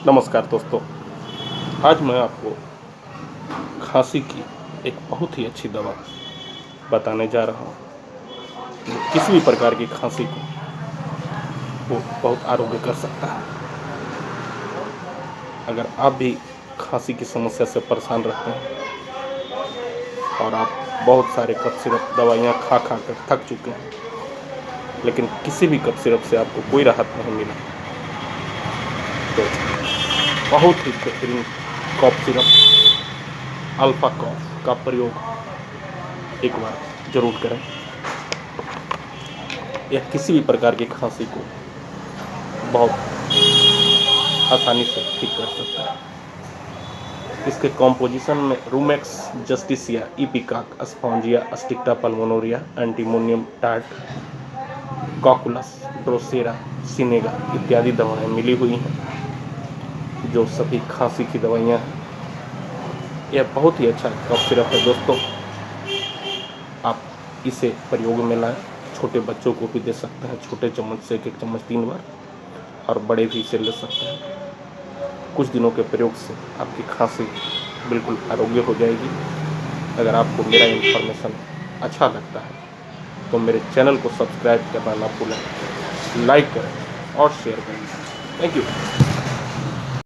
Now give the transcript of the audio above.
नमस्कार दोस्तों। आज मैं आपको खांसी की एक बहुत ही अच्छी दवा बताने जा रहा हूँ, जो किसी भी प्रकार की खांसी को वो बहुत आरोग्य कर सकता है। अगर आप भी खांसी की समस्या से परेशान रहते हैं और आप बहुत सारे कफ सिरप दवाइयाँ खा खा कर थक चुके हैं, लेकिन किसी भी कफ सिरप से आपको कोई राहत नहीं मिला, तो बहुत ही बेहतरीन कफ सिरप अल्फा कॉफ का प्रयोग एक बार जरूर करें। यह किसी भी प्रकार की खांसी को बहुत आसानी से ठीक कर सकता है। इसके कॉम्पोजिशन में rumex, justicia, ipecac, spongia, sticta pulmonaria, antimonium tart, cocculus, drosera, senega इत्यादि दवाएं मिली हुई हैं, जो सभी खांसी की दवाइयां हैं। यह बहुत ही अच्छा कफ सिरप है दोस्तों। आप इसे प्रयोग में लाएं। छोटे बच्चों को भी दे सकते हैं, छोटे चम्मच से 1 चम्मच 3 बार, और बड़े भी इसे ले सकते हैं। कुछ दिनों के प्रयोग से आपकी खांसी बिल्कुल आरोग्य हो जाएगी। अगर आपको मेरा इन्फॉर्मेशन अच्छा लगता है तो मेरे चैनल को सब्सक्राइब करना ना भूलें, लाइक करें और शेयर करें। Thank you.